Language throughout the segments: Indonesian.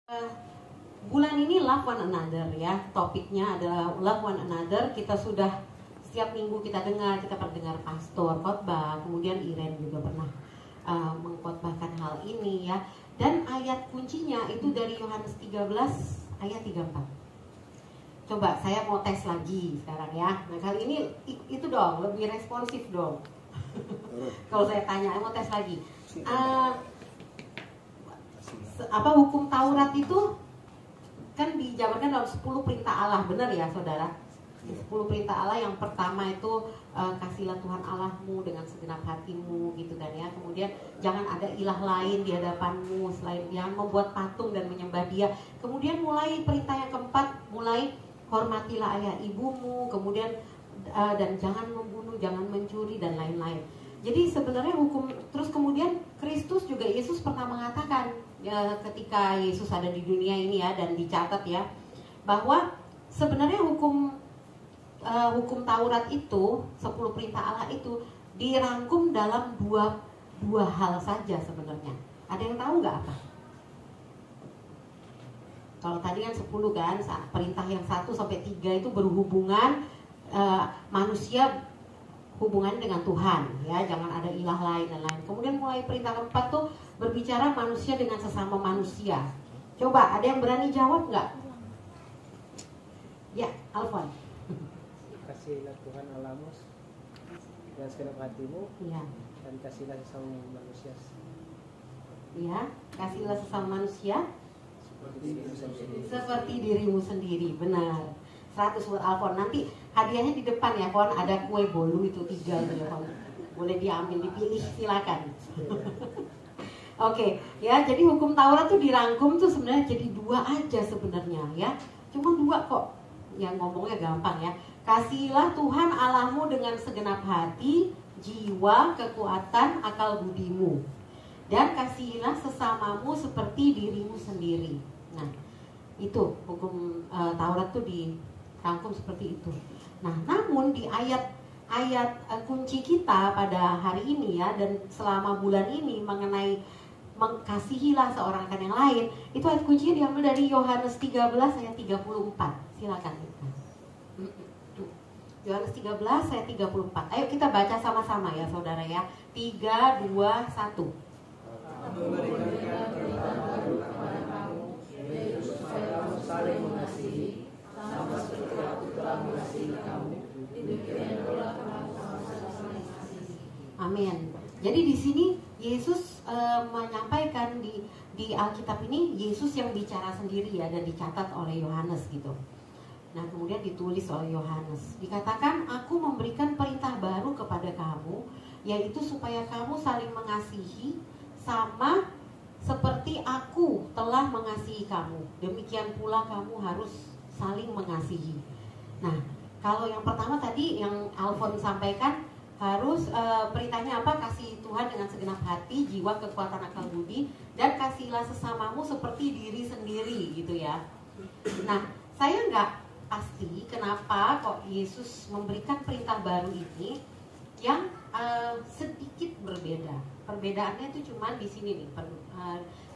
Eh, Bulan ini love one another ya. Topiknya adalah love one another. Kita sudah setiap minggu kita pernah dengar pastor khotbah, kemudian Iren juga pernah mengkhotbahkan hal ini ya. Dan ayat kuncinya itu dari Yohanes 13 ayat 34. Coba saya mau tes lagi sekarang ya. Nah kali ini itu dong, lebih responsif dong. Kalau saya tanya, mau tes lagi. Apa hukum Taurat itu kan dijabarkan dalam 10 perintah Allah, benar ya saudara? 10 perintah Allah yang pertama itu kasihlah Tuhan Allahmu dengan segenap hatimu gitu kan ya. Kemudian jangan ada ilah lain di hadapanmu selain Dia, membuat patung dan menyembah Dia. Kemudian mulai perintah yang keempat, mulai hormatilah ayah ibumu, kemudian dan jangan membunuh, jangan mencuri dan lain-lain. Jadi sebenarnya hukum, terus kemudian Kristus juga, Yesus pernah mengatakan ya, ketika Yesus ada di dunia ini ya, dan dicatat ya, bahwa sebenarnya hukum Taurat itu, 10 perintah Allah itu dirangkum dalam dua hal saja sebenarnya. Ada yang tahu nggak apa? Kalau tadi kan 10 kan, perintah yang 1 sampai 3 itu berhubungan manusia hubungan dengan Tuhan ya, jangan ada ilah lain dan lain. Kemudian mulai perintah keempat tuh berbicara manusia dengan sesama manusia. Coba ada yang berani jawab nggak? Ya, Alfon. Kasihlah Tuhan Allahmu dengan segenap hatimu, ya. Dan kasihlah sesama manusia. Ya, kasihlah sesama manusia seperti dirimu sendiri. Benar. 100 buat Alfon. Nanti hadiahnya di depan ya, Fon. Ada kue bolu itu 3 ya, Fon. Boleh diambil, dipilih, silakan. Oke, ya. Jadi hukum Taurat tuh dirangkum tuh sebenarnya jadi 2 aja sebenarnya ya. Cuma 2 kok. Yang ngomongnya gampang ya. Kasihlah Tuhan Allahmu dengan segenap hati, jiwa, kekuatan, akal budimu. Dan kasihilah sesamamu seperti dirimu sendiri. Nah, itu hukum Taurat tuh dirangkum seperti itu. Nah, namun di ayat kunci kita pada hari ini ya, dan selama bulan ini mengenai mengasihilah seorang akan yang lain, itu ayat kuncinya diambil dari Yohanes 13 ayat 34. Silakan. Yohanes 13 ayat 34. Ayo kita baca sama-sama ya saudara ya. 3, 2, 1. Saling mengasihi sama seperti aku telah mengasihi kamu, demikian pula kamu sama-sama mengasihi. Amin. Jadi di sini Yesus menyampaikan di Alkitab ini, Yesus yang bicara sendiri ya, dan dicatat oleh Yohanes gitu. Nah kemudian ditulis oleh Yohanes. Dikatakan, aku memberikan perintah baru kepada kamu, yaitu supaya kamu saling mengasihi sama seperti aku telah mengasihi kamu. Demikian pula kamu harus saling mengasihi. Nah, kalau yang pertama tadi yang Alfon sampaikan, harus perintahnya apa? Kasih Tuhan dengan segenap hati, jiwa, kekuatan, akal budi, dan kasihilah sesamamu seperti diri sendiri gitu ya. Nah, saya nggak pasti kenapa kok Yesus memberikan perintah baru ini yang sedikit berbeda. Perbedaannya itu cuma di sini nih,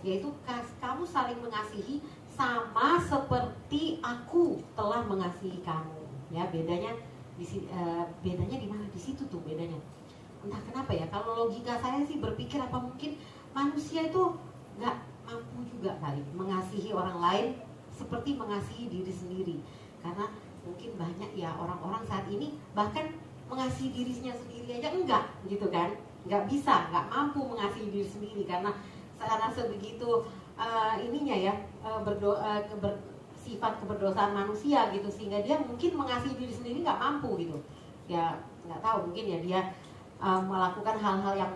yaitu kamu saling mengasihi sama seperti aku telah mengasihi kamu. Ya, bedanya di mana? Di situ tuh bedanya. Entah kenapa ya, kalau logika saya sih berpikir apa mungkin manusia itu nggak mampu juga kali mengasihi orang lain seperti mengasihi diri sendiri. Karena mungkin banyak ya orang-orang saat ini bahkan mengasihi dirinya sendiri aja enggak gitu kan, nggak bisa, nggak mampu mengasihi diri sendiri karena sebegitu ininya ya, sifat keberdosaan manusia gitu, sehingga dia mungkin mengasihi diri sendiri nggak mampu gitu ya. Nggak tahu, mungkin ya dia melakukan hal-hal yang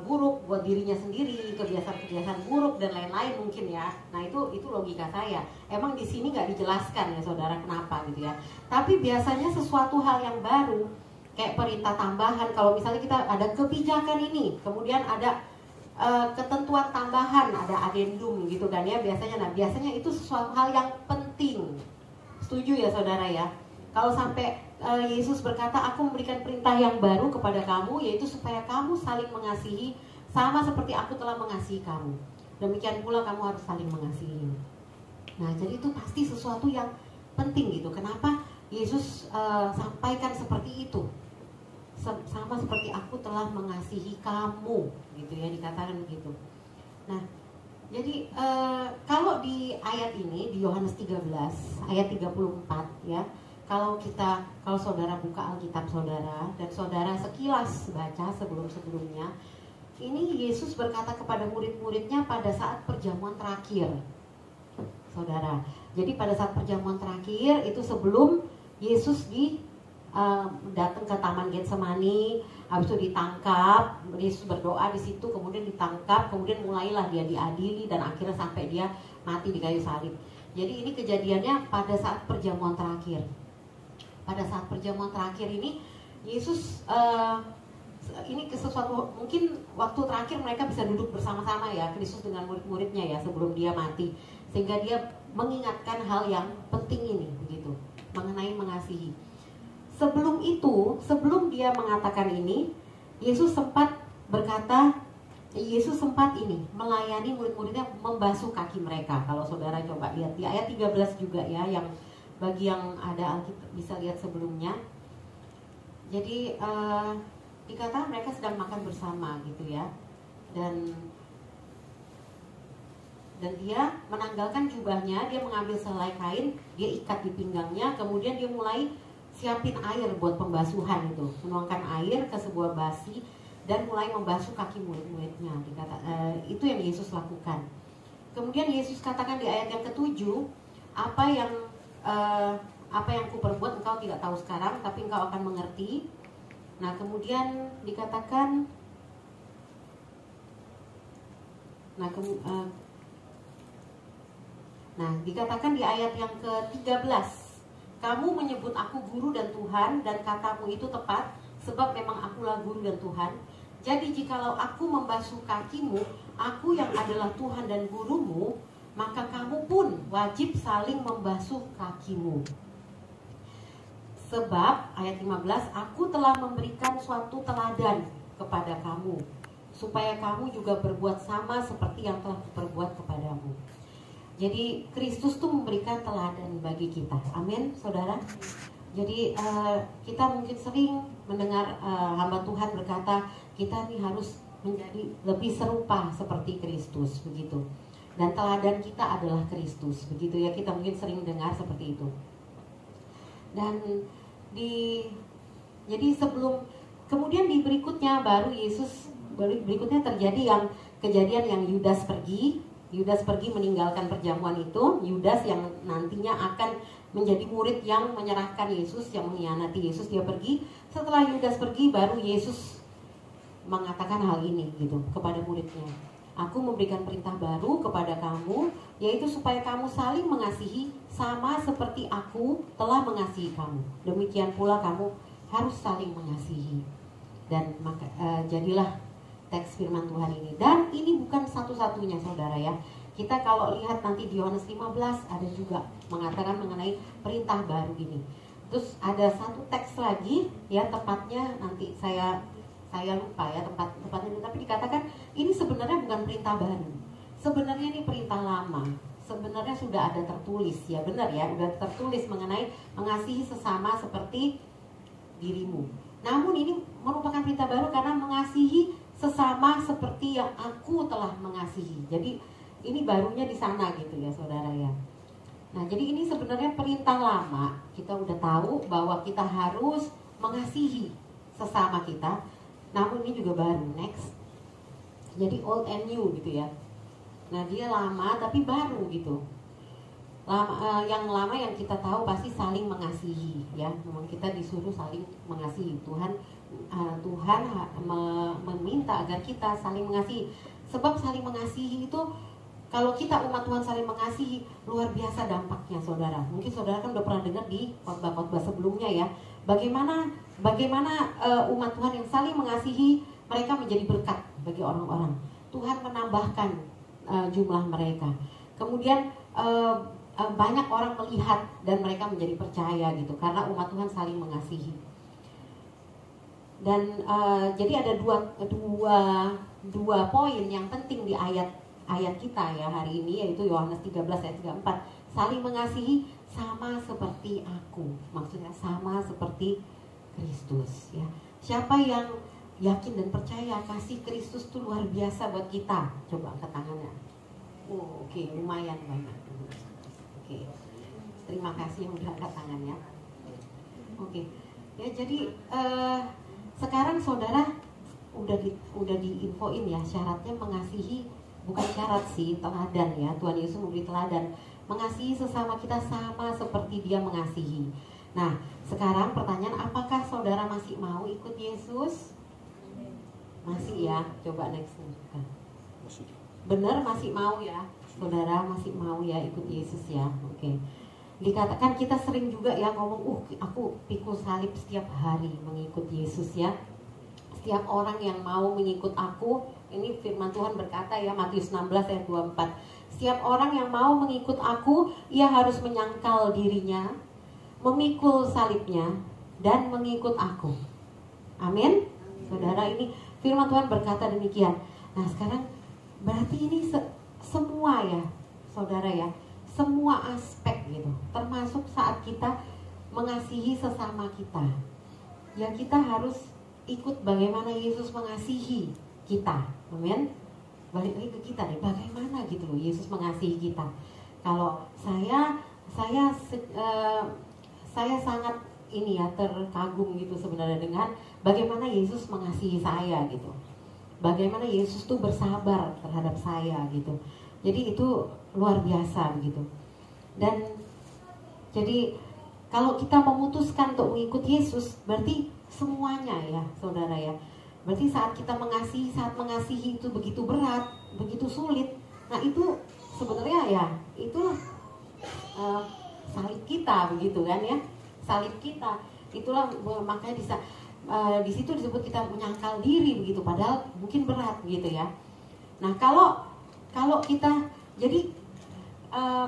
buruk buat dirinya sendiri, kebiasaan-kebiasaan buruk dan lain-lain mungkin ya. Nah itu logika saya. Emang di sini nggak dijelaskan ya saudara kenapa gitu ya. Tapi biasanya sesuatu hal yang baru kayak perintah tambahan, kalau misalnya kita ada kebijakan ini, kemudian ada ketentuan tambahan, ada adendum gitu kan ya biasanya. Nah biasanya itu sesuatu hal yang penting. Setuju ya saudara ya? Kalau sampai Yesus berkata, aku memberikan perintah yang baru kepada kamu, yaitu supaya kamu saling mengasihi sama seperti aku telah mengasihi kamu. Demikian pula kamu harus saling mengasihi. Nah, jadi itu pasti sesuatu yang penting gitu. Kenapa Yesus sampaikan seperti itu? Sama seperti aku telah mengasihi kamu, gitu ya, dikatakan begitu. Nah, jadi kalau di ayat ini di Yohanes 13 ayat 34 ya, kalau saudara buka Alkitab saudara dan saudara sekilas baca sebelum-sebelumnya, ini Yesus berkata kepada murid-muridnya pada saat perjamuan terakhir, saudara. Jadi pada saat perjamuan terakhir itu sebelum Yesus datang ke Taman Getsemani, habis itu ditangkap, Yesus berdoa di situ, kemudian ditangkap, kemudian mulailah dia diadili dan akhirnya sampai dia mati di kayu salib. Jadi ini kejadiannya pada saat perjamuan terakhir. Pada saat perjamuan terakhir ini Yesus ini sesuatu, mungkin waktu terakhir mereka bisa duduk bersama-sama ya, Kristus dengan murid-muridnya ya, sebelum dia mati, sehingga dia mengingatkan hal yang penting ini begitu, mengenai mengasihi. Sebelum itu, sebelum dia mengatakan ini, Yesus sempat ini melayani murid-muridnya, membasuh kaki mereka. Kalau saudara coba lihat di ayat 13 juga ya, yang bagi yang ada Alkitab bisa lihat sebelumnya. Jadi dikatakan mereka sedang makan bersama gitu ya, dan dia menanggalkan jubahnya, dia mengambil selai kain, dia ikat di pinggangnya, kemudian dia mulai siapin air buat pembasuhan itu, menuangkan air ke sebuah basi dan mulai membasuh kaki murid-muridnya. Itu yang Yesus lakukan. Kemudian Yesus katakan di ayat yang ke-7, apa yang kuperbuat engkau tidak tahu sekarang, tapi engkau akan mengerti. Nah, kemudian dikatakan, dikatakan di ayat yang ke-13, kamu menyebut aku guru dan Tuhan, dan katamu itu tepat, sebab memang akulah guru dan Tuhan. Jadi jikalau aku membasuh kakimu, aku yang adalah Tuhan dan gurumu, maka kamu pun wajib saling membasuh kakimu. Sebab, ayat 15, aku telah memberikan suatu teladan kepada kamu, supaya kamu juga berbuat sama seperti yang telah kuperbuat kepadamu. Jadi Kristus tuh memberikan teladan bagi kita. Amin, saudara. Jadi kita mungkin sering mendengar hamba Tuhan berkata, kita nih harus menjadi lebih serupa seperti Kristus, begitu. Dan teladan kita adalah Kristus, begitu ya. Kita mungkin sering dengar seperti itu. Dan jadi kemudian di berikutnya baru berikutnya terjadi kejadian yang Yudas pergi meninggalkan perjamuan itu. Yudas yang nantinya akan menjadi murid yang menyerahkan Yesus, yang mengkhianati Yesus, dia pergi. Setelah Yudas pergi, baru Yesus mengatakan hal ini gitu kepada muridnya. Aku memberikan perintah baru kepada kamu, yaitu supaya kamu saling mengasihi sama seperti aku telah mengasihi kamu. Demikian pula kamu harus saling mengasihi. Dan jadilah teks firman Tuhan ini. Dan ini bukan satu-satunya saudara ya. Kita kalau lihat nanti di Yohanes 15 ada juga mengatakan mengenai perintah baru ini. Terus ada satu teks lagi ya, tepatnya nanti saya lupa ya tepatnya, tapi dikatakan ini sebenarnya bukan perintah baru. Sebenarnya ini perintah lama. Sebenarnya sudah ada tertulis ya, benar ya, sudah tertulis mengenai mengasihi sesama seperti dirimu. Namun ini merupakan perintah baru karena mengasihi sesama seperti yang aku telah mengasihi. Jadi ini barunya di sana gitu ya saudara ya. Nah, jadi ini sebenarnya perintah lama. Kita udah tahu bahwa kita harus mengasihi sesama kita. Namun ini juga baru, next. Jadi old and new gitu ya. Nah, dia lama tapi baru gitu. Yang lama yang kita tahu pasti saling mengasihi ya. Memang kita disuruh saling mengasihi. Tuhan meminta agar kita saling mengasihi. Sebab saling mengasihi itu, kalau kita umat Tuhan saling mengasihi, luar biasa dampaknya saudara. Mungkin saudara kan udah pernah dengar di khotbah-khotbah sebelumnya ya, bagaimana umat Tuhan yang saling mengasihi, mereka menjadi berkat bagi orang-orang. Tuhan menambahkan jumlah mereka. Kemudian banyak orang melihat dan mereka menjadi percaya gitu, karena umat Tuhan saling mengasihi. Dan jadi ada dua poin yang penting di ayat ayat kita ya hari ini, yaitu Yohanes 13 ayat 34. Saling mengasihi sama seperti aku, maksudnya sama seperti Kristus ya. Siapa yang yakin dan percaya kasih Kristus itu luar biasa buat kita? Coba angkat tangannya. Oke, lumayan banyak. Oke, terima kasih yang udah angkat tangannya. Oke, ya jadi sekarang saudara udah diinfoin ya, syaratnya mengasihi, bukan syarat sih, teladan ya. Tuhan Yesus memberi teladan, mengasihi sesama kita sama seperti Dia mengasihi. Nah, sekarang pertanyaan, apakah saudara masih mau ikut Yesus? Masih ya, coba next. Bener masih mau ya, saudara masih mau ya ikut Yesus ya. Oke. Dikatakan kita sering juga ya ngomong, aku pikul salib setiap hari mengikut Yesus ya. Setiap orang yang mau mengikut aku, ini firman Tuhan berkata ya, Matius 16 ayat 24. Setiap orang yang mau mengikut aku, ia harus menyangkal dirinya, memikul salibnya, dan mengikut aku. Amin. Saudara, ini firman Tuhan berkata demikian. Nah sekarang berarti ini semua ya saudara ya, semua aspek gitu, termasuk saat kita mengasihi sesama kita ya, kita harus ikut bagaimana Yesus mengasihi kita. Amin. Balik lagi ke kita deh, bagaimana gitu loh Yesus mengasihi kita. Kalau saya sangat ini ya, terkagum gitu sebenarnya dengan bagaimana Yesus mengasihi saya gitu. Bagaimana Yesus tuh bersabar terhadap saya gitu. Jadi itu luar biasa begitu. Dan jadi kalau kita memutuskan untuk mengikut Yesus, berarti semuanya ya saudara ya. Berarti saat kita mengasihi itu begitu berat, begitu sulit. Nah itu sebenarnya ya itulah salib kita begitu kan ya. Salib kita itulah, makanya di situ disebut kita menyangkal diri begitu, padahal mungkin berat gitu ya. Nah kalau kita jadi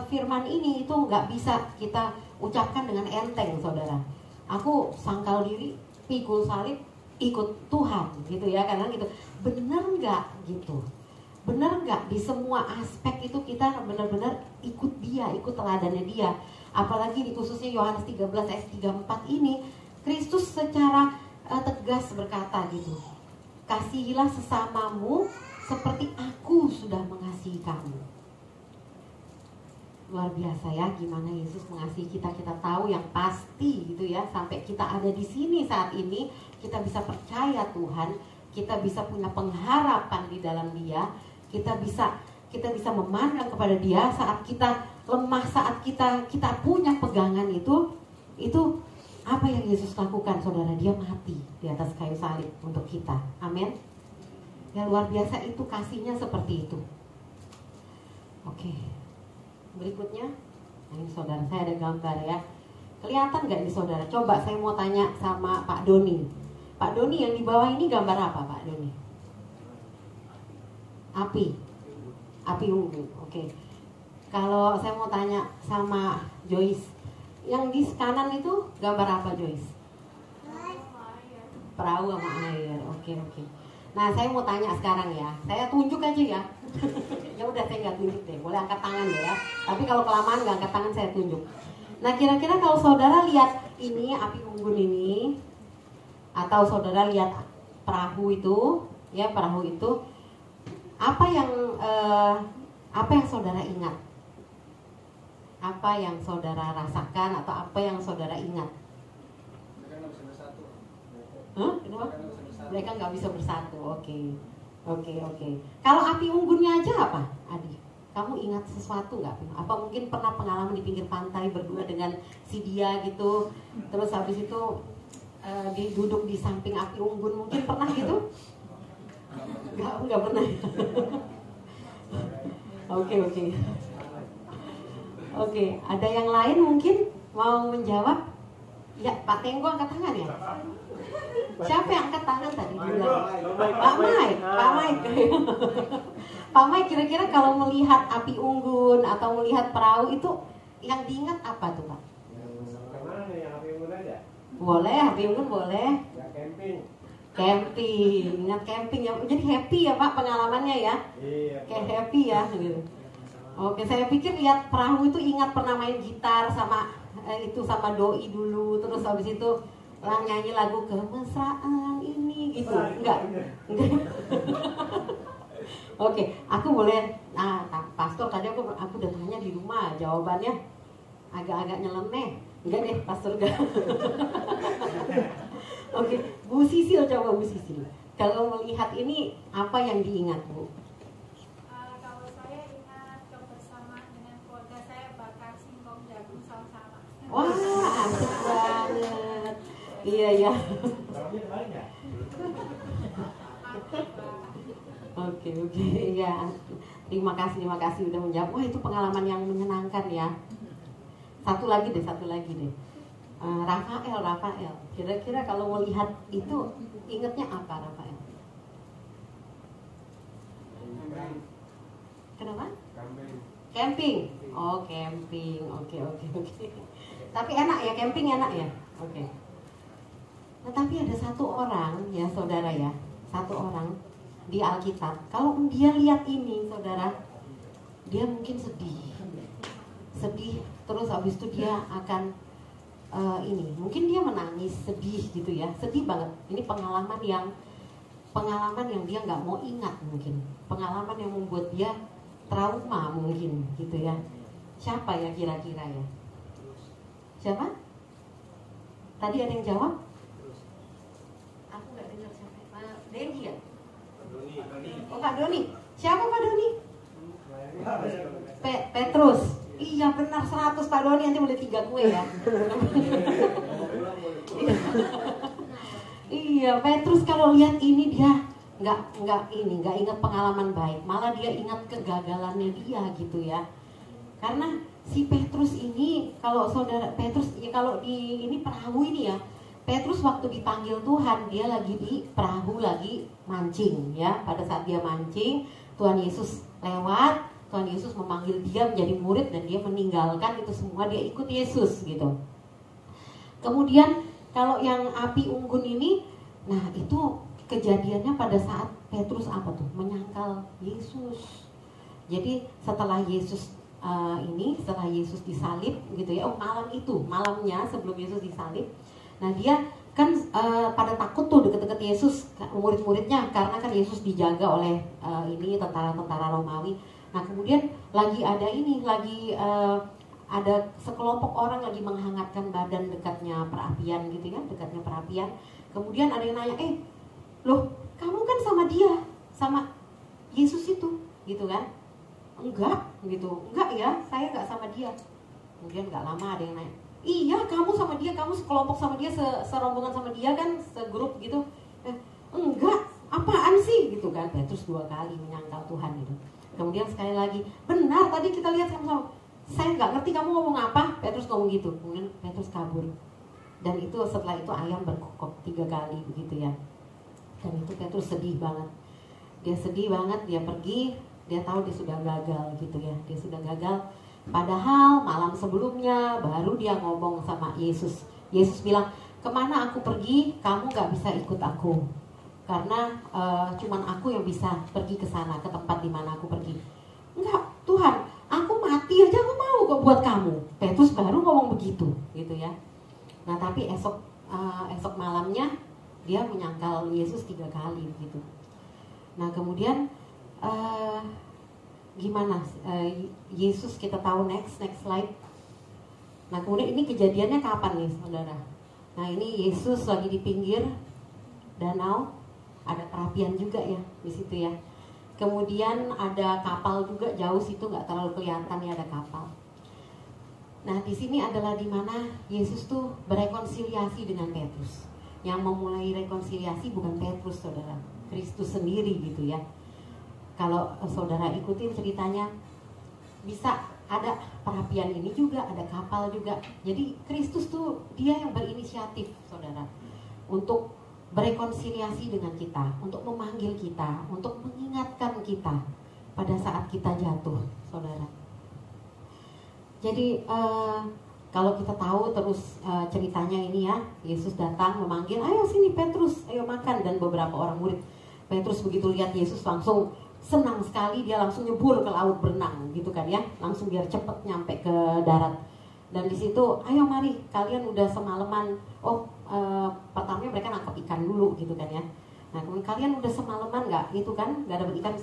firman ini itu nggak bisa kita ucapkan dengan enteng saudara. Aku sangkal diri, pikul salib, ikut Tuhan gitu ya, karena gitu. Bener nggak gitu? Bener nggak di semua aspek itu kita benar-benar ikut Dia, ikut teladannya Dia? Apalagi di khususnya Yohanes 13 ayat 34 ini, Kristus secara tegas berkata gitu, kasihilah sesamamu seperti aku sudah mengasihi kamu. Luar biasa ya, gimana Yesus mengasihi kita. Kita tahu yang pasti gitu ya, sampai kita ada di sini saat ini, kita bisa percaya Tuhan, kita bisa punya pengharapan di dalam Dia, kita bisa memandang kepada Dia saat kita lemah, saat kita punya pegangan itu apa yang Yesus lakukan saudara? Dia mati di atas kayu salib untuk kita. Amin. Ya luar biasa itu kasihnya seperti itu. Oke. Berikutnya, nah ini saudara, saya ada gambar ya. Kelihatan nggak nih saudara? Coba saya mau tanya sama Pak Doni. Pak Doni, yang di bawah ini gambar apa Pak Doni? Api unggun. Oke. Kalau saya mau tanya sama Joyce, yang di kanan itu gambar apa Joyce? Perahu sama air. Oke. Nah saya mau tanya sekarang ya, saya tunjuk aja ya. Ya udah saya nggak tunjuk deh, boleh angkat tangan deh ya. Tapi kalau kelamaan nggak angkat tangan saya tunjuk. Nah kira-kira kalau saudara lihat ini api unggun ini, atau saudara lihat perahu itu, ya perahu itu, apa yang saudara ingat? Apa yang saudara rasakan atau apa yang saudara ingat? Mereka nggak bisa bersatu. Kenapa? Mereka nggak bisa bersatu. Oke. Kalau api unggunnya aja apa, Adi? Kamu ingat sesuatu nggak? Apa mungkin pernah pengalaman di pinggir pantai berdua dengan si dia gitu, terus habis itu duduk di samping api unggun, mungkin pernah gitu? Nggak pernah. Oke, ada yang lain mungkin mau menjawab? Ya, Pak Tenggo angkat tangan ya? Siapa yang angkat tangan tadi? Pak Mike. Pak Mike, kira-kira kalau melihat api unggun atau melihat perahu itu yang diingat apa tuh Pak? Kemana yang api unggun aja? Boleh, api unggun boleh. Ya camping. Camping, ingat camping ya. Jadi happy ya Pak pengalamannya ya. Kayak happy ya gitu. Oke, saya pikir lihat perahu itu ingat pernah main gitar sama itu sama doi dulu, terus habis itu nyanyi lagu kemesraan ini gitu. Enggak. Oke, aku boleh. Pastor tadi aku udah tanya di rumah, jawabannya agak-agak nyeleneh. Enggak deh, Pastor enggak. Oke, Bu Sisil, coba Bu Sisil. Kalau melihat ini apa yang diingat Bu? Kalau saya ingat kebersamaan dengan keluarga saya bakar singkong jagung sama-sama. Wah, asik banget. Iya ya. Oke, ya. Terima kasih udah menjawab. Wah, itu pengalaman yang menyenangkan ya. Satu lagi deh. Rafael. Kira-kira kalau melihat itu ingetnya apa Rafael? Kenapa? Camping. Oh, camping. Oke. Tapi enak ya, camping enak ya. Oke. Nah, tapi ada satu orang ya saudara ya, satu orang di Alkitab. Kalau dia lihat ini saudara, dia mungkin sedih. Terus habis itu dia akan mungkin dia menangis, sedih gitu ya, sedih banget. Ini pengalaman yang dia nggak mau ingat mungkin, pengalaman yang membuat dia trauma mungkin gitu ya. Siapa ya kira-kira ya? Siapa? Tadi ada yang jawab? Aku nggak dengar siapa. Denny ya? Oh Pak Doni. Siapa Pak Doni? Petrus. Iya benar 100 Pak Doni, nanti boleh 3 kue ya. Iya, Petrus kalau lihat ini dia nggak ingat pengalaman baik, malah dia ingat kegagalannya dia gitu ya. Karena si Petrus ini, kalau saudara Petrus ya, kalau di ini perahu ini ya, Petrus waktu dipanggil Tuhan dia lagi di perahu lagi mancing ya. Pada saat dia mancing, Tuhan Yesus lewat. Tuhan Yesus memanggil dia menjadi murid dan dia meninggalkan itu semua, dia ikut Yesus gitu. Kemudian kalau yang api unggun ini, nah itu kejadiannya pada saat Petrus apa tuh? Menyangkal Yesus. Jadi setelah Yesus setelah Yesus disalib gitu ya, malamnya sebelum Yesus disalib. Nah dia kan pada takut tuh deket-deket Yesus, murid-muridnya, karena kan Yesus dijaga oleh tentara-tentara Romawi. Nah kemudian ada sekelompok orang lagi menghangatkan badan dekatnya perapian gitu ya, dekatnya perapian. Kemudian ada yang nanya, loh kamu kan sama dia, sama Yesus itu, gitu kan? Enggak ya, saya nggak sama dia. Kemudian nggak lama ada yang nanya, iya kamu sama dia, kamu sekelompok sama dia, serombongan sama dia kan, segrup gitu. Enggak, apaan sih gitu kan? Petrus 2 kali menyangkal Tuhan gitu. Kemudian sekali lagi, benar tadi kita lihat sama-sama, saya nggak ngerti kamu ngomong apa. Petrus ngomong gitu, kemudian Petrus kabur. Dan itu setelah itu ayam berkokok 3 kali begitu ya. Dan itu Petrus sedih banget. Dia sedih banget, dia pergi, dia tahu dia sudah gagal gitu ya. Dia sudah gagal. Padahal malam sebelumnya baru dia ngomong sama Yesus. Yesus bilang, kemana aku pergi, kamu nggak bisa ikut aku. Karena cuman aku yang bisa pergi ke sana, ke tempat di mana aku pergi. Enggak, Tuhan, aku mati aja aku mau kok buat kamu. Petrus baru ngomong begitu, gitu ya. Nah tapi esok malamnya dia menyangkal Yesus 3 kali, gitu. Nah kemudian gimana? Yesus kita tahu next slide. Nah kemudian ini kejadiannya kapan nih, saudara? Nah ini Yesus lagi di pinggir danau. Ada perapian juga ya di situ ya. Kemudian ada kapal juga jauh situ, nggak terlalu kelihatan ya ada kapal. Nah di sini adalah di mana Yesus tuh berekonsiliasi dengan Petrus. Yang memulai rekonsiliasi bukan Petrus saudara, Kristus sendiri gitu ya. Kalau saudara ikutin ceritanya, bisa ada perapian ini juga, ada kapal juga. Jadi Kristus tuh dia yang berinisiatif saudara untuk berekonsiliasi dengan kita, untuk memanggil kita, untuk mengingatkan kita pada saat kita jatuh, saudara. Jadi Kalau kita tahu terus ceritanya ini ya, Yesus datang memanggil, ayo sini Petrus, ayo makan. Dan beberapa orang murid Petrus begitu lihat Yesus langsung senang sekali, dia langsung nyebur ke laut berenang gitu kan ya, langsung biar cepet nyampe ke darat. Dan di situ, ayo mari kalian udah semalaman. Pertamanya mereka nangkep ikan dulu gitu kan ya. Nah kemudian kalian udah semalaman nggak? Itu kan nggak dapat ikan,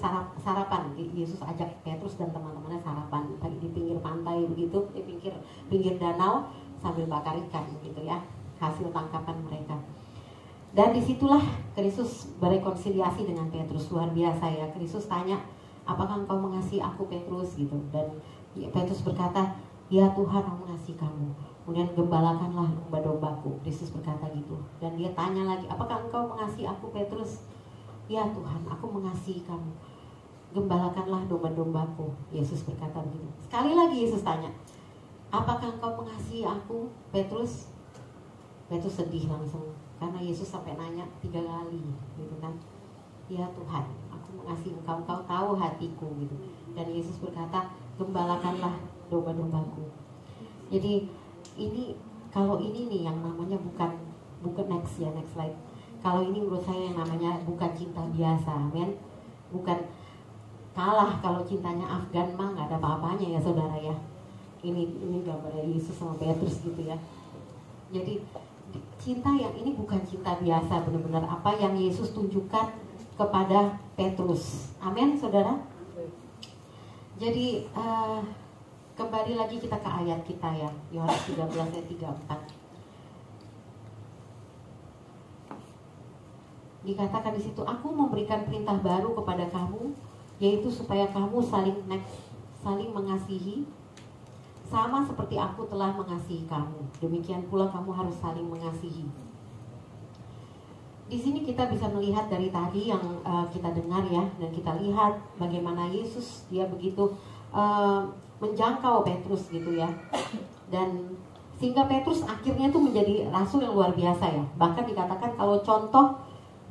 sarapan. Yesus ajak Petrus dan teman-temannya sarapan di pinggir pantai begitu, di pinggir danau sambil bakar ikan gitu ya, hasil tangkapan mereka. Dan disitulah Kristus berekonsiliasi dengan Petrus, luar biasa ya. Kristus tanya, apakah engkau mengasihi aku Petrus gitu? Dan Petrus berkata, ya Tuhan, aku mengasihi kamu. Kemudian gembalakanlah domba-dombaku. Kristus berkata gitu. Dan dia tanya lagi, apakah engkau mengasihi aku Petrus? Ya Tuhan, aku mengasihi kamu. Gembalakanlah domba-dombaku. Yesus berkata begitu. Sekali lagi Yesus tanya, apakah engkau mengasihi aku Petrus? Petrus sedih langsung, karena Yesus sampai nanya 3 kali gitu kan. Ya Tuhan, aku mengasihi engkau, engkau tahu hatiku gitu. Dan Yesus berkata, gembalakanlah domba-dombaku. Jadi ini, kalau ini nih yang namanya bukan next slide. Kalau ini menurut saya yang namanya bukan cinta biasa, amen. Bukan kalah, kalau cintanya Afgan mah nggak ada apa-apanya ya saudara ya. Ini gambarnya Yesus sama Petrus gitu ya. Jadi cinta yang ini bukan cinta biasa, benar-benar apa yang Yesus tunjukkan kepada Petrus, amin saudara. Jadi kembali lagi kita ke ayat kita ya, Yohanes 13 ayat 34. Dikatakan di situ, aku memberikan perintah baru kepada kamu, yaitu supaya kamu saling mengasihi, sama seperti aku telah mengasihi kamu. Demikian pula kamu harus saling mengasihi. Di sini kita bisa melihat dari tadi yang kita dengar ya, dan kita lihat bagaimana Yesus dia begitu menjangkau Petrus gitu ya, dan sehingga Petrus akhirnya itu menjadi rasul yang luar biasa ya. Bahkan dikatakan kalau contoh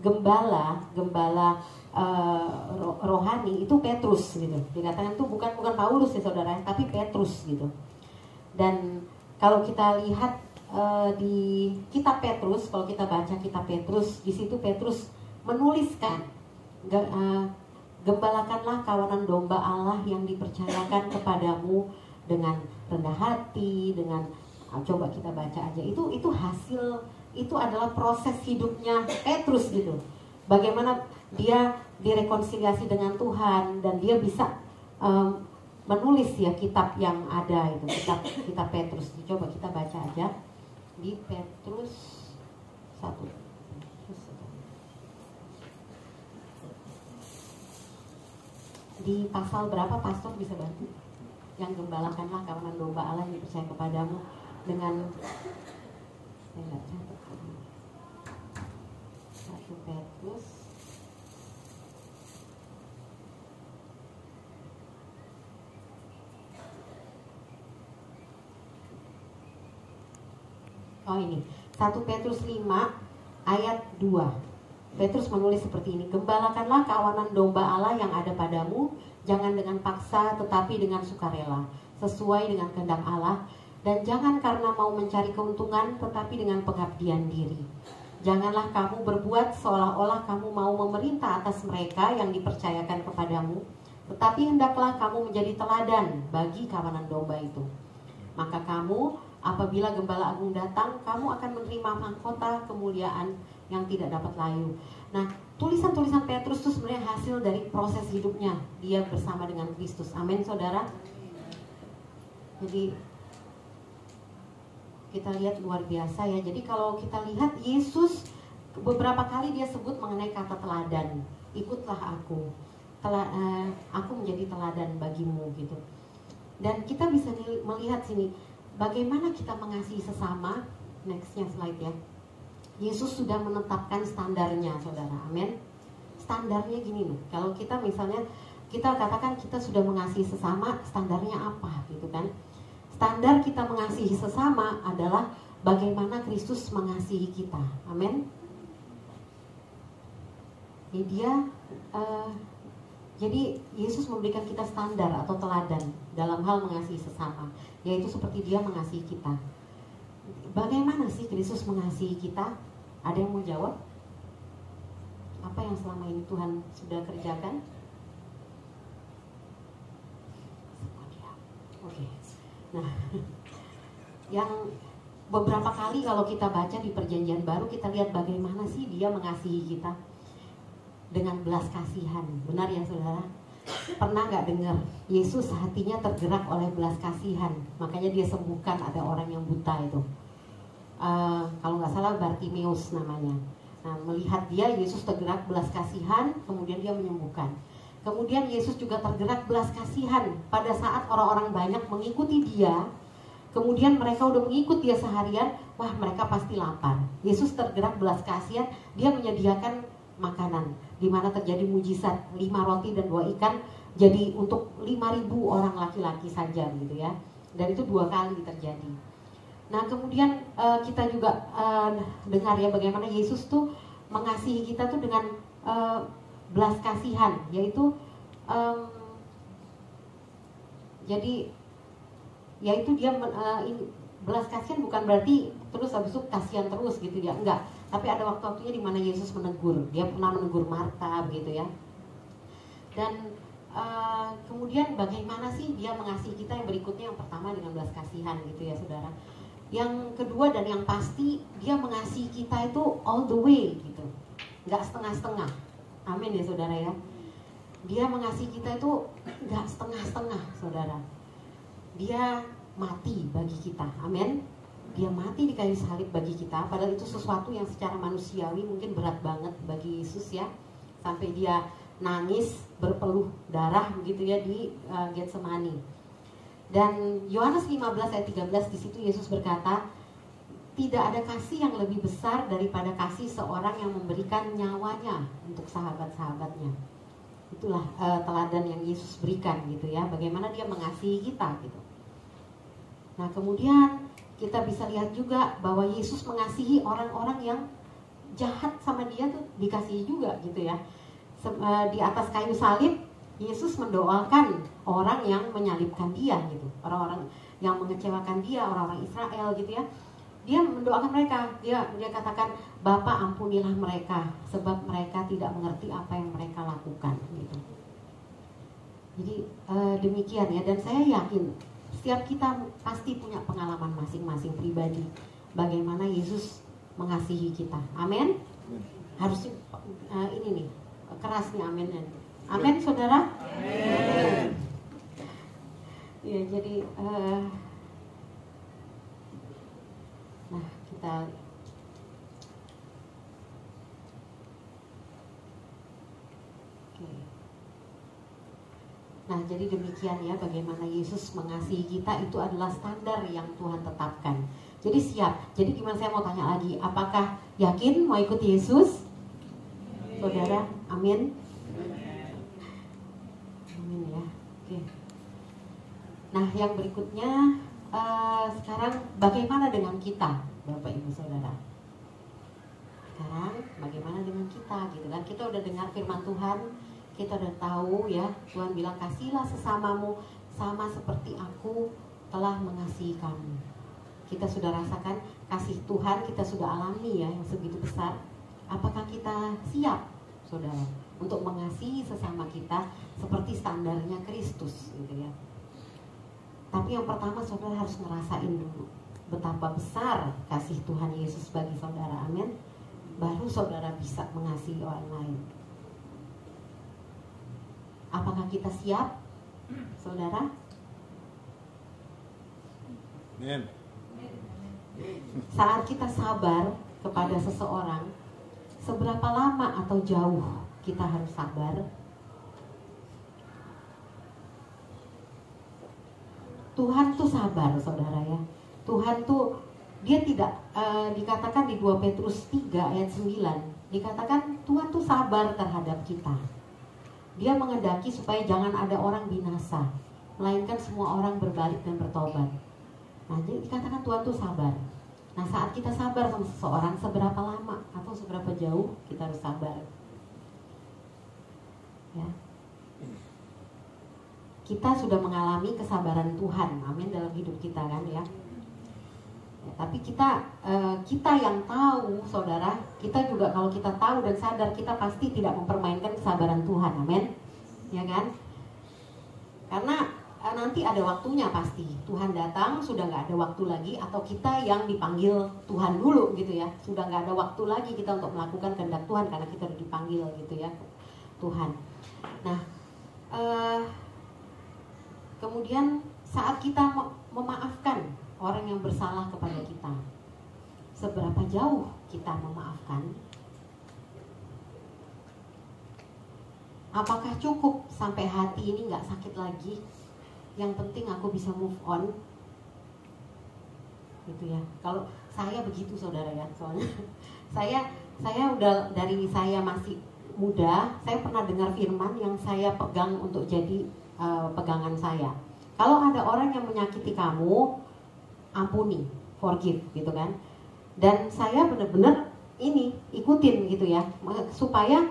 gembala rohani itu Petrus gitu. Dikatakan itu bukan Paulus ya saudara, tapi Petrus gitu. Dan kalau kita lihat di kitab Petrus, kalau kita baca kitab Petrus, di situ Petrus menuliskan gembalakanlah kawanan domba Allah yang dipercayakan kepadamu dengan rendah hati, dengan coba kita baca aja. Itu hasil, itu adalah proses hidupnya Petrus gitu. Bagaimana dia direkonsiliasi dengan Tuhan dan dia bisa menulis ya kitab yang ada itu, kitab Petrus. Coba kita baca aja di Petrus 1. Di pasal berapa pastor bisa bantu? Yang gembalakanlah kawanan domba Allah yang dipercaya kepadamu dengan, saya nggak catat. 1 Petrus ini 1 Petrus 5 ayat 2. Petrus menulis seperti ini, gembalakanlah kawanan domba Allah yang ada padamu, jangan dengan paksa tetapi dengan sukarela, sesuai dengan kehendak Allah, dan jangan karena mau mencari keuntungan tetapi dengan pengabdian diri. Janganlah kamu berbuat seolah-olah kamu mau memerintah atas mereka yang dipercayakan kepadamu, tetapi hendaklah kamu menjadi teladan bagi kawanan domba itu. Maka kamu, apabila Gembala Agung datang, kamu akan menerima mahkota kemuliaan yang tidak dapat layu. Nah, tulisan-tulisan Petrus itu sebenarnya hasil dari proses hidupnya dia bersama dengan Kristus. Amin, saudara. Jadi kita lihat luar biasa ya. Jadi kalau kita lihat Yesus beberapa kali dia sebut mengenai kata teladan. Ikutlah aku, aku menjadi teladan bagimu gitu. Dan kita bisa melihat sini bagaimana kita mengasihi sesama. Nextnya slide ya. Yesus sudah menetapkan standarnya, saudara. Amin. Standarnya gini nih. Kalau kita misalnya kita katakan kita sudah mengasihi sesama, standarnya apa gitu kan? Standar kita mengasihi sesama adalah bagaimana Kristus mengasihi kita. Amin. Ini dia Jadi Yesus memberikan kita standar atau teladan dalam hal mengasihi sesama, yaitu seperti Dia mengasihi kita. Bagaimana sih Kristus mengasihi kita? Ada yang mau jawab? Apa yang selama ini Tuhan sudah kerjakan? Oke. Nah, yang beberapa kali kalau kita baca di Perjanjian Baru, kita lihat bagaimana sih Dia mengasihi kita dengan belas kasihan. Benar ya saudara? Pernah nggak dengar Yesus hatinya tergerak oleh belas kasihan, makanya Dia sembuhkan ada orang yang buta itu. Kalau nggak salah Bartimeus namanya. Nah, melihat dia, Yesus tergerak belas kasihan, kemudian Dia menyembuhkan. Kemudian Yesus juga tergerak belas kasihan pada saat orang-orang banyak mengikuti Dia. Kemudian mereka udah mengikut Dia seharian, wah mereka pasti lapar. Yesus tergerak belas kasihan, Dia menyediakan makanan, di mana terjadi mujizat 5 roti dan 2 ikan jadi untuk 5.000 orang laki-laki saja gitu ya. Dan itu 2 kali terjadi. Nah kemudian kita juga dengar ya bagaimana Yesus tuh mengasihi kita tuh dengan belas kasihan, yaitu jadi yaitu Dia belas kasihan bukan berarti terus habis itu kasihan terus gitu ya, enggak. Tapi ada waktu-waktunya di mana Yesus menegur. Dia pernah menegur Marta begitu ya. Dan kemudian bagaimana sih Dia mengasihi kita? Yang berikutnya, yang pertama dengan belas kasihan gitu ya saudara. Yang kedua dan yang pasti, Dia mengasihi kita itu all the way gitu, nggak setengah-setengah. Amin ya saudara ya. Dia mengasihi kita itu nggak setengah-setengah saudara. Dia mati bagi kita, amin. Dia mati di kayu salib bagi kita. Padahal itu sesuatu yang secara manusiawi mungkin berat banget bagi Yesus ya. Sampai Dia nangis berpeluh darah begitu ya di Getsemani. Dan Yohanes 15 ayat 13 di situ Yesus berkata, tidak ada kasih yang lebih besar daripada kasih seorang yang memberikan nyawanya untuk sahabat-sahabatnya. Itulah teladan yang Yesus berikan gitu ya, bagaimana Dia mengasihi kita gitu. Nah kemudian kita bisa lihat juga bahwa Yesus mengasihi orang-orang yang jahat sama Dia tuh dikasihi juga gitu ya. Di atas kayu salib Yesus mendoakan orang yang menyalibkan Dia gitu, orang-orang yang mengecewakan Dia, orang-orang Israel gitu ya. Dia mendoakan mereka, dia katakan, Bapa ampunilah mereka, sebab mereka tidak mengerti apa yang mereka lakukan gitu. Jadi demikian ya, dan saya yakin setiap kita pasti punya pengalaman masing-masing pribadi bagaimana Yesus mengasihi kita. Amin. Harusnya ini nih keras nih amin. Amin saudara. Amin. Ya jadi nah kita Nah jadi demikian ya bagaimana Yesus mengasihi kita, itu adalah standar yang Tuhan tetapkan. Jadi siap. Jadi gimana, saya mau tanya lagi, apakah yakin mau ikut Yesus? Saudara, amin. Amin ya. Oke. Nah yang berikutnya sekarang bagaimana dengan kita, Bapak Ibu Saudara? Sekarang bagaimana dengan kita gitu kan? Kita udah dengar firman Tuhan, kita udah tahu ya, Tuhan bilang kasihilah sesamamu sama seperti aku telah mengasihi kamu. Kita sudah rasakan kasih Tuhan, kita sudah alami ya yang segitu besar. Apakah kita siap saudara untuk mengasihi sesama kita seperti standarnya Kristus gitu ya? Tapi yang pertama saudara harus ngerasain dulu betapa besar kasih Tuhan Yesus bagi saudara, amin. Baru saudara bisa mengasihi orang lain. Apakah kita siap, saudara? Amin. Saat kita sabar kepada seseorang, seberapa lama atau jauh kita harus sabar? Tuhan tuh sabar, saudara ya. Tuhan tuh, dia tidak, dikatakan di 2 Petrus 3 ayat 9, dikatakan Tuhan tuh sabar terhadap kita. Dia mengendaki supaya jangan ada orang binasa, melainkan semua orang berbalik dan bertobat. Nah, jadi dikatakan Tuhan tuh sabar. Nah, saat kita sabar sama seseorang, seberapa lama atau seberapa jauh kita harus sabar? Ya. kita sudah mengalami kesabaran Tuhan, amin, dalam hidup kita kan ya. Tapi kita yang tahu, saudara, kita juga kalau kita tahu dan sadar, kita pasti tidak mempermainkan kesabaran Tuhan, amin, ya kan? Karena nanti ada waktunya pasti. Tuhan datang, sudah nggak ada waktu lagi, atau kita yang dipanggil Tuhan dulu gitu ya. Sudah nggak ada waktu lagi kita untuk melakukan kehendak Tuhan karena kita sudah dipanggil gitu ya Tuhan. Nah, kemudian saat kita memaafkan orang yang bersalah kepada kita, seberapa jauh kita memaafkan? Apakah cukup sampai hati ini nggak sakit lagi? Yang penting aku bisa move on, gitu ya. Kalau saya begitu, saudara ya, soalnya saya udah dari saya masih muda, saya pernah dengar firman yang saya pegang untuk jadi pegangan saya. Kalau ada orang yang menyakiti kamu, ampuni, forgive, gitu kan. Dan saya benar-benar ini ikutin gitu ya, supaya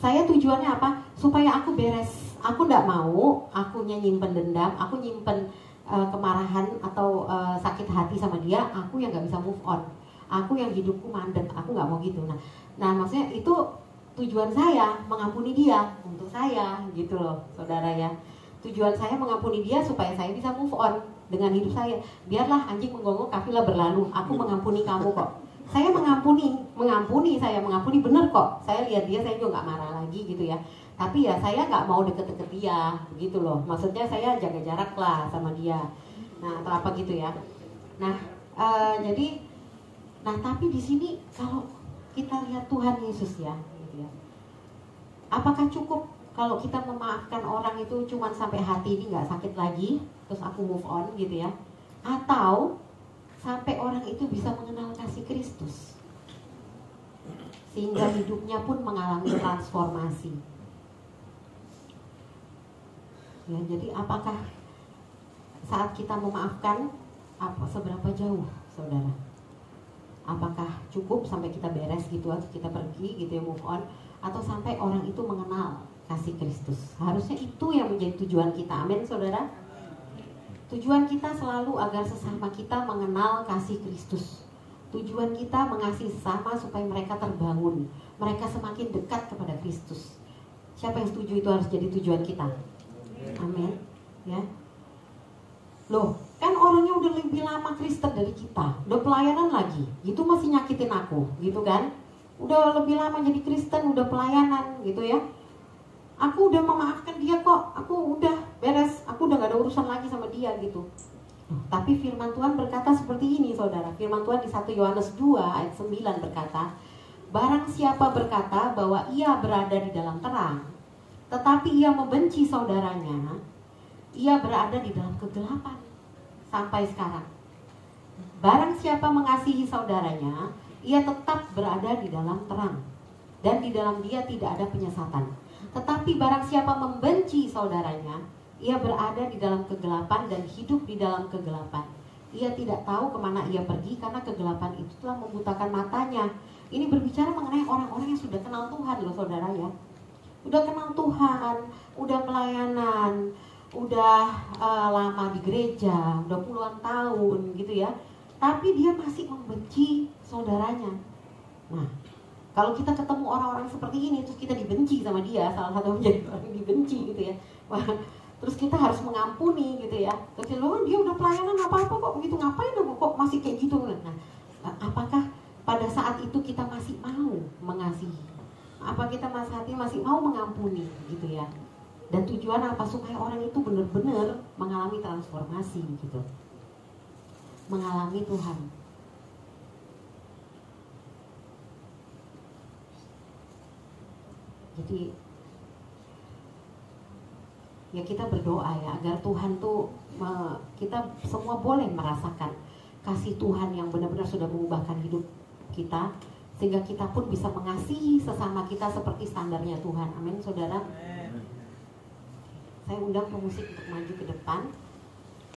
saya tujuannya apa? Supaya aku beres. Aku nggak mau akunya nyimpen dendam, aku nyimpen kemarahan atau sakit hati sama dia, aku yang nggak bisa move on, aku yang hidupku mandek, aku nggak mau gitu. Nah maksudnya itu tujuan saya mengampuni dia untuk saya gitu loh, saudara ya. Tujuan saya mengampuni dia supaya saya bisa move on dengan hidup saya. Biarlah anjing menggonggong, kafilah berlalu. Aku mengampuni kamu kok. Saya mengampuni bener kok. Saya lihat dia, saya juga nggak marah lagi gitu ya. Tapi ya saya nggak mau deket-deket dia, gitu loh. Maksudnya saya jaga jarak lah sama dia. Nah atau apa gitu ya. Nah tapi di sini kalau kita lihat Tuhan Yesus ya, gitu ya. Apakah cukup kalau kita memaafkan orang itu cuma sampai hati ini nggak sakit lagi, terus aku move on gitu ya? Atau sampai orang itu bisa mengenal kasih Kristus, sehingga hidupnya pun mengalami transformasi. Ya, jadi apakah saat kita memaafkan, seberapa jauh, saudara? Apakah cukup sampai kita beres gitu aja, kita pergi gitu ya, move on, atau sampai orang itu mengenal kasih Kristus? Harusnya itu yang menjadi tujuan kita, amin, saudara. Tujuan kita selalu agar sesama kita mengenal kasih Kristus. Tujuan kita mengasihi sesama supaya mereka terbangun, mereka semakin dekat kepada Kristus. Siapa yang setuju itu harus jadi tujuan kita? Amin. Ya. Loh, kan orangnya udah lebih lama Kristen dari kita, udah pelayanan lagi, gitu masih nyakitin aku, gitu kan? Udah lebih lama jadi Kristen, udah pelayanan, gitu ya. Aku udah memaafkan dia kok, aku udah beres, aku udah gak ada urusan lagi sama dia gitu. Tapi firman Tuhan berkata seperti ini, saudara. Firman Tuhan di 1 Yohanes 2 ayat 9 berkata, barang siapa berkata bahwa ia berada di dalam terang, tetapi ia membenci saudaranya, ia berada di dalam kegelapan sampai sekarang. Barang siapa mengasihi saudaranya, ia tetap berada di dalam terang, dan di dalam dia tidak ada penyesatan. Tetapi barang siapa membenci saudaranya, ia berada di dalam kegelapan dan hidup di dalam kegelapan. Ia tidak tahu kemana ia pergi karena kegelapan itu telah membutakan matanya. Ini berbicara mengenai orang-orang yang sudah kenal Tuhan loh, saudara ya. Udah kenal Tuhan, udah pelayanan, udah lama di gereja, udah puluhan tahun gitu ya. Tapi dia masih membenci saudaranya. Nah, kalau kita ketemu orang-orang seperti ini, terus kita dibenci sama dia, salah satu menjadi orang dibenci gitu ya. Wah, terus kita harus mengampuni gitu ya. Terus dia udah pelayanan apa-apa kok begitu, ngapain dong kok masih kayak gitu. Nah, apakah pada saat itu kita masih mau mengasihi? Apa kita masih mau mengampuni gitu ya? Dan tujuan apa? Supaya orang itu benar-benar mengalami transformasi gitu, mengalami Tuhan. Jadi ya kita berdoa ya agar Tuhan tuh kita semua boleh merasakan kasih Tuhan yang benar-benar sudah mengubahkan hidup kita, sehingga kita pun bisa mengasihi sesama kita seperti standarnya Tuhan. Amin, saudara. Saya undang pemusik untuk maju ke depan.